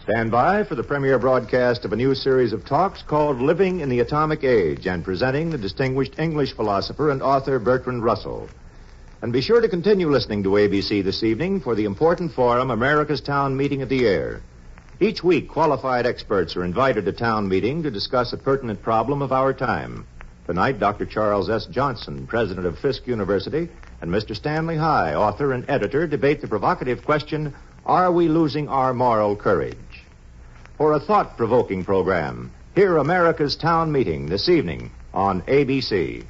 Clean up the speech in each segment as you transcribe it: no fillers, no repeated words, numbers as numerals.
Stand by for the premiere broadcast of a new series of talks called Living in the Atomic Age and presenting the distinguished English philosopher and author Bertrand Russell. And be sure to continue listening to ABC this evening for the important forum, America's Town Meeting at the Air. Each week, qualified experts are invited to town meeting to discuss a pertinent problem of our time. Tonight, Dr. Charles S. Johnson, president of Fisk University, and Mr. Stanley High, author and editor, debate the provocative question, are we losing our moral courage? For a thought-provoking program, hear America's Town Meeting this evening on ABC.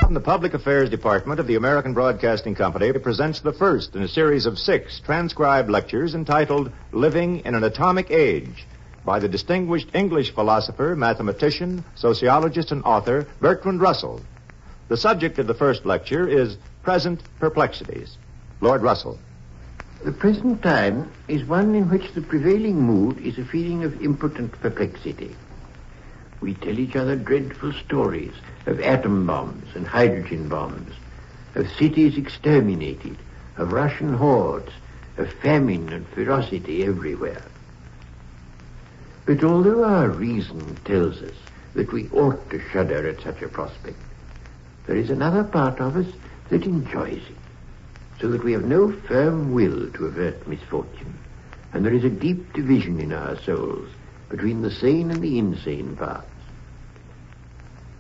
The Public Affairs Department of the American Broadcasting Company presents the first in a series of 6 transcribed lectures entitled Living in an Atomic Age by the distinguished English philosopher, mathematician, sociologist, and author Bertrand Russell. The subject of the first lecture is Present Perplexities. Lord Russell. The present time is one in which the prevailing mood is a feeling of impotent perplexity. We tell each other dreadful stories of atom bombs and hydrogen bombs, of cities exterminated, of Russian hordes, of famine and ferocity everywhere. But although our reason tells us that we ought to shudder at such a prospect, there is another part of us that enjoys it, so that we have no firm will to avert misfortune, and there is a deep division in our souls between the sane and the insane parts.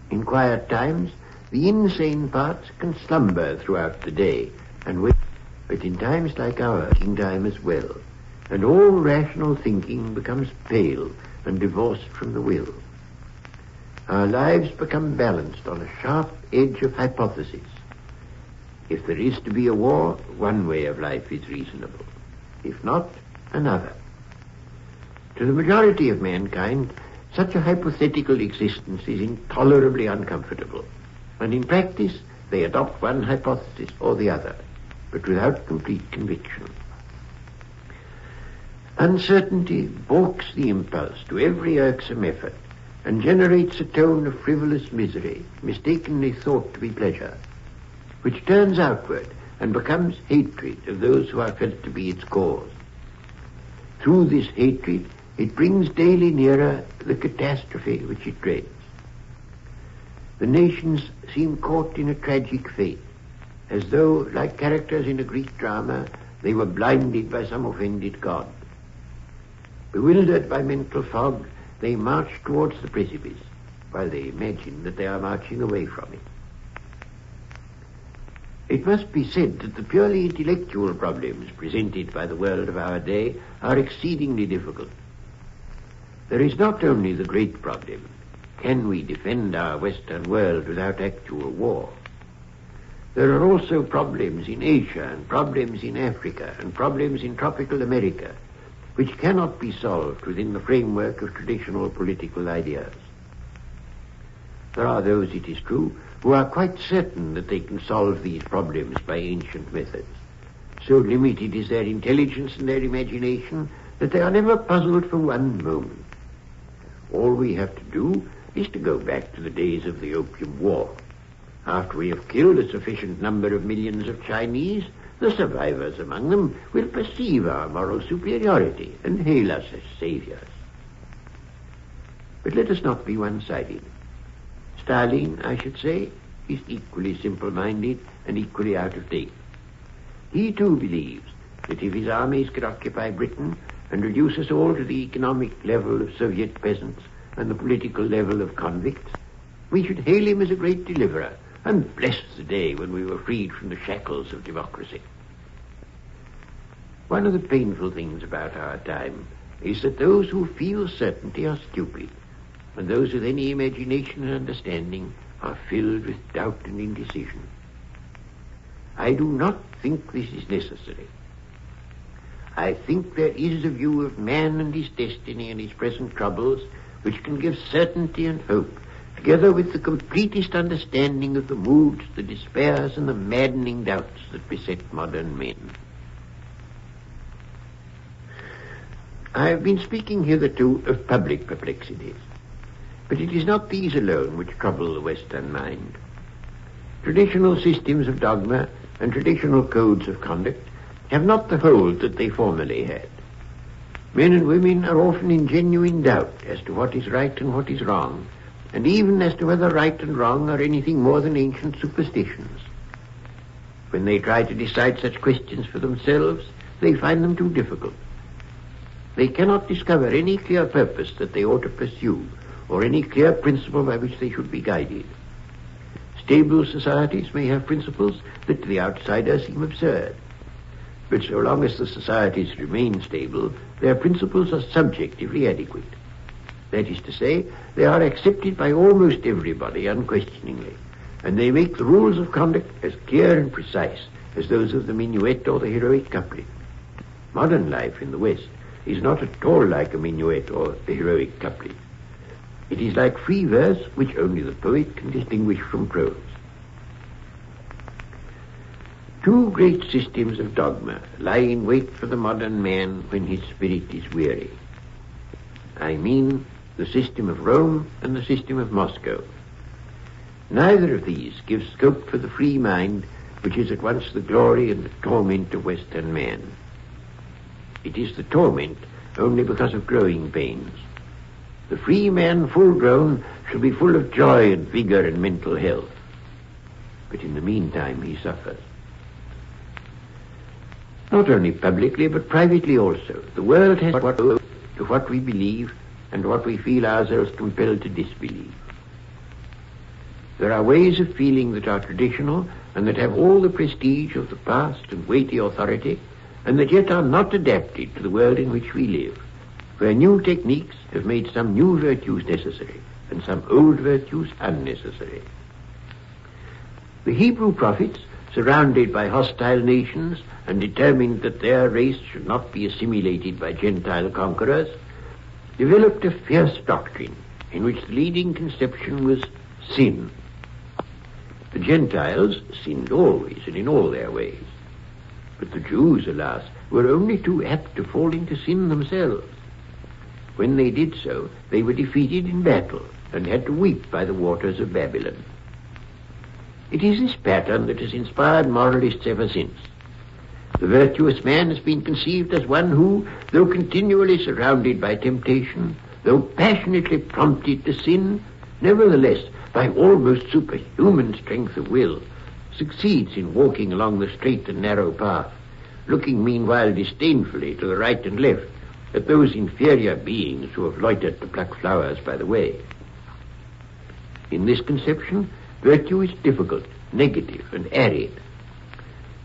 In quiet times, the insane parts can slumber throughout the day and wait, but in times like ours, in time as well, and all rational thinking becomes pale and divorced from the will. Our lives become balanced on a sharp edge of hypothesis. If there is to be a war, one way of life is reasonable. If not, another. To the majority of mankind, such a hypothetical existence is intolerably uncomfortable, and in practice they adopt one hypothesis or the other, but without complete conviction. Uncertainty balks the impulse to every irksome effort and generates a tone of frivolous misery, mistakenly thought to be pleasure, which turns outward and becomes hatred of those who are felt to be its cause. Through this hatred, it brings daily nearer the catastrophe which it dreads. The nations seem caught in a tragic fate, as though, like characters in a Greek drama, they were blinded by some offended god. Bewildered by mental fog, they march towards the precipice, while they imagine that they are marching away from it. It must be said that the purely intellectual problems presented by the world of our day are exceedingly difficult. There is not only the great problem, can we defend our Western world without actual war? There are also problems in Asia and problems in Africa and problems in tropical America, which cannot be solved within the framework of traditional political ideas. There are those, it is true, who are quite certain that they can solve these problems by ancient methods. So limited is their intelligence and their imagination that they are never puzzled for one moment. All we have to do is to go back to the days of the Opium War. After we have killed a sufficient number of millions of Chinese, the survivors among them will perceive our moral superiority and hail us as saviors. But let us not be one-sided. Stalin, I should say, is equally simple-minded and equally out of date. He too believes that if his armies could occupy Britain and reduce us all to the economic level of Soviet peasants and the political level of convicts, we should hail him as a great deliverer and bless the day when we were freed from the shackles of democracy. One of the painful things about our time is that those who feel certainty are stupid, and those with any imagination and understanding are filled with doubt and indecision. I do not think this is necessary. I think there is a view of man and his destiny and his present troubles which can give certainty and hope, together with the completest understanding of the moods, the despairs, and the maddening doubts that beset modern men. I have been speaking hitherto of public perplexities, But it is not these alone which trouble the Western mind. Traditional systems of dogma and traditional codes of conduct have not the hold that they formerly had. Men and women are often in genuine doubt as to what is right and what is wrong, and even as to whether right and wrong are anything more than ancient superstitions. When they try to decide such questions for themselves, they find them too difficult. They cannot discover any clear purpose that they ought to pursue, or any clear principle by which they should be guided. Stable societies may have principles that to the outsider seem absurd, but so long as the societies remain stable, their principles are subjectively adequate. That is to say, they are accepted by almost everybody unquestioningly, and they make the rules of conduct as clear and precise as those of the minuet or the heroic couplet. Modern life in the West is not at all like a minuet or the heroic couplet. It is like free verse which only the poet can distinguish from prose. Two great systems of dogma lie in wait for the modern man when his spirit is weary. I mean the system of Rome and the system of Moscow. Neither of these gives scope for the free mind, which is at once the glory and the torment of Western man. It is the torment only because of growing pains. The free man, full grown, shall be full of joy and vigor and mental health. But in the meantime he suffers. Not only publicly, but privately also. The world has to what we believe and what we feel ourselves compelled to disbelieve. There are ways of feeling that are traditional and that have all the prestige of the past and weighty authority, and that yet are not adapted to the world in which we live, where new techniques have made some new virtues necessary and some old virtues unnecessary. The Hebrew prophets, surrounded by hostile nations and determined that their race should not be assimilated by Gentile conquerors, developed a fierce doctrine in which the leading conception was sin. The Gentiles sinned always and in all their ways. But the Jews, alas, were only too apt to fall into sin themselves. When they did so, they were defeated in battle and had to weep by the waters of Babylon. It is this pattern that has inspired moralists ever since. The virtuous man has been conceived as one who, though continually surrounded by temptation, though passionately prompted to sin, nevertheless, by almost superhuman strength of will, succeeds in walking along the straight and narrow path, looking meanwhile disdainfully to the right and left at those inferior beings who have loitered to pluck flowers by the way. In this conception, virtue is difficult, negative, and arid.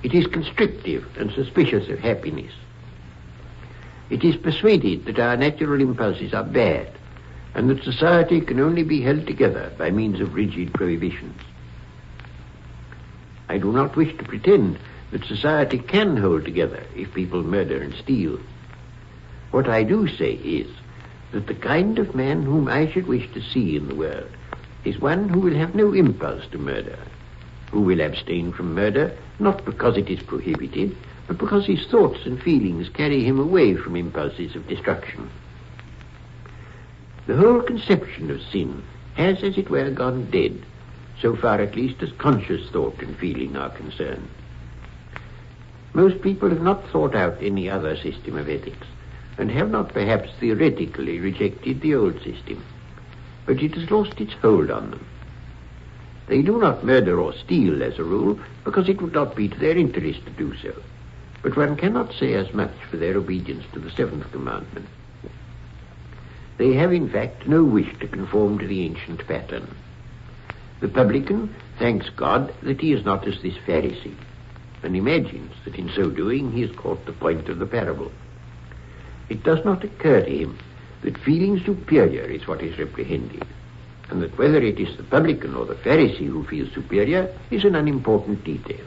It is constrictive and suspicious of happiness. It is persuaded that our natural impulses are bad, and that society can only be held together by means of rigid prohibitions. I do not wish to pretend that society can hold together if people murder and steal. What I do say is that the kind of man whom I should wish to see in the world is one who will have no impulse to murder, who will abstain from murder not because it is prohibited, but because his thoughts and feelings carry him away from impulses of destruction. The whole conception of sin has, as it were, gone dead, so far at least as conscious thought and feeling are concerned. Most people have not thought out any other system of ethics, and have not perhaps theoretically rejected the old system, but it has lost its hold on them. They do not murder or steal as a rule, because it would not be to their interest to do so, but one cannot say as much for their obedience to the seventh commandment. They have, in fact, no wish to conform to the ancient pattern. The publican thanks God that he is not as this Pharisee, and imagines that in so doing he has caught the point of the parable. It does not occur to him that feeling superior is what is reprehended, and that whether it is the publican or the Pharisee who feels superior is an unimportant detail.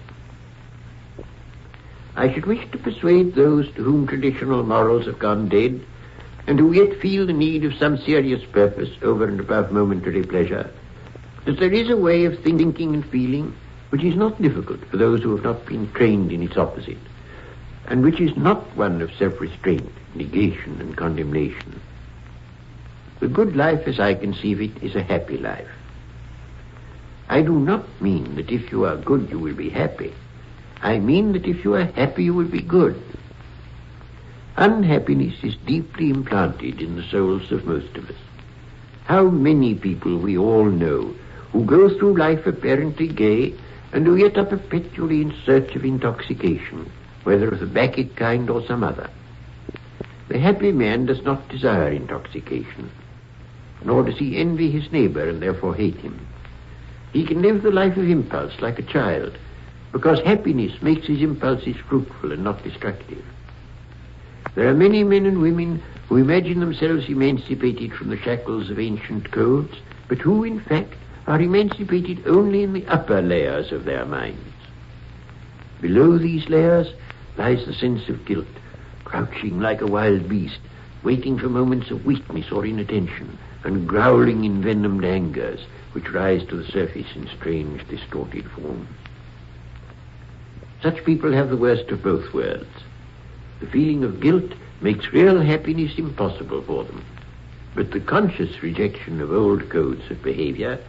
I should wish to persuade those to whom traditional morals have gone dead, and who yet feel the need of some serious purpose over and above momentary pleasure, that there is a way of thinking and feeling which is not difficult for those who have not been trained in its opposite, and which is not one of self-restraint, negation, and condemnation. The good life, as I conceive it, is a happy life. I do not mean that if you are good, you will be happy. I mean that if you are happy, you will be good. Unhappiness is deeply implanted in the souls of most of us. How many people we all know who go through life apparently gay and who yet are perpetually in search of intoxication, whether of the bacchic kind or some other. The happy man does not desire intoxication, nor does he envy his neighbor and therefore hate him. He can live the life of impulse like a child, because happiness makes his impulses fruitful and not destructive. There are many men and women who imagine themselves emancipated from the shackles of ancient codes, but who, in fact, are emancipated only in the upper layers of their minds. Below these layers lies the sense of guilt, crouching like a wild beast, waiting for moments of weakness or inattention, and growling envenomed angers which rise to the surface in strange, distorted forms. Such people have the worst of both worlds. The feeling of guilt makes real happiness impossible for them, but the conscious rejection of old codes of behavior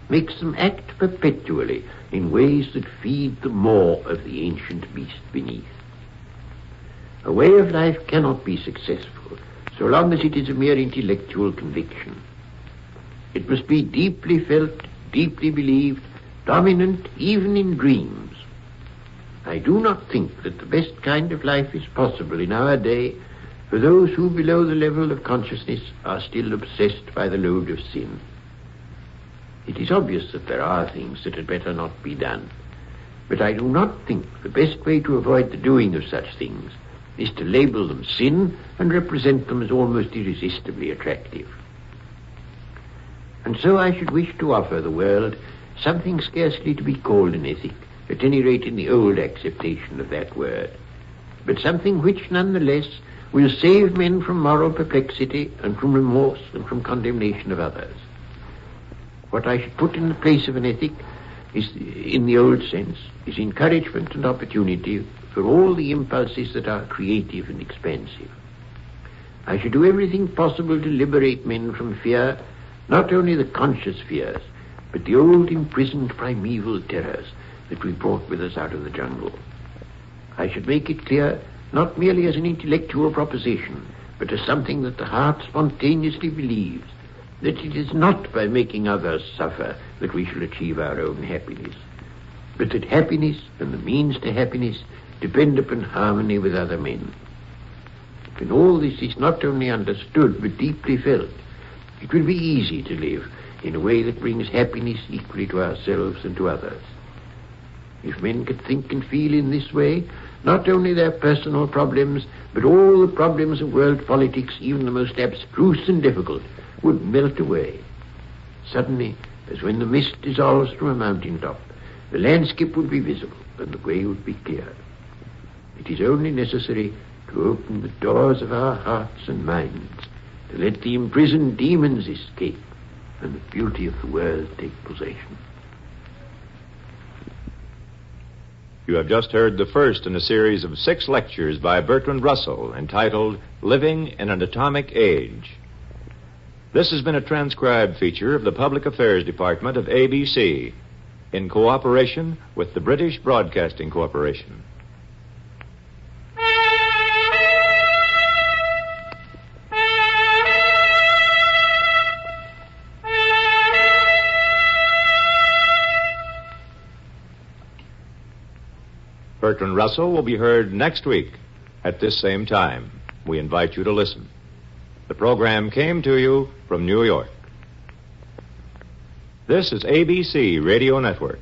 makes them act perpetually in ways that feed the maw of the ancient beast beneath. A way of life cannot be successful so long as it is a mere intellectual conviction. It must be deeply felt, deeply believed, dominant even in dreams. I do not think that the best kind of life is possible in our day for those who below the level of consciousness are still obsessed by the load of sin. It is obvious that there are things that had better not be done, but I do not think the best way to avoid the doing of such things is to label them sin and represent them as almost irresistibly attractive. And so I should wish to offer the world something scarcely to be called an ethic, at any rate in the old acceptation of that word, but something which nonetheless will save men from moral perplexity and from remorse and from condemnation of others. What I should put in the place of an ethic is, in the old sense, is encouragement and opportunity for all the impulses that are creative and expansive. I should do everything possible to liberate men from fear, not only the conscious fears, but the old imprisoned primeval terrors that we brought with us out of the jungle. I should make it clear, not merely as an intellectual proposition, but as something that the heart spontaneously believes, that it is not by making others suffer that we shall achieve our own happiness, but that happiness and the means to happiness depend upon harmony with other men. When all this is not only understood but deeply felt, it will be easy to live in a way that brings happiness equally to ourselves and to others. If men could think and feel in this way, not only their personal problems, but all the problems of world politics, even the most abstruse and difficult, would melt away. Suddenly, as when the mist dissolves from a mountaintop, the landscape would be visible and the way would be clear. It is only necessary to open the doors of our hearts and minds, to let the imprisoned demons escape and the beauty of the world take possession. You have just heard the first in a series of 6 lectures by Bertrand Russell entitled Living in an Atomic Age. This has been a transcribed feature of the Public Affairs Department of ABC in cooperation with the British Broadcasting Corporation. Bertrand Russell will be heard next week at this same time. We invite you to listen. The program came to you from New York. This is ABC Radio Network.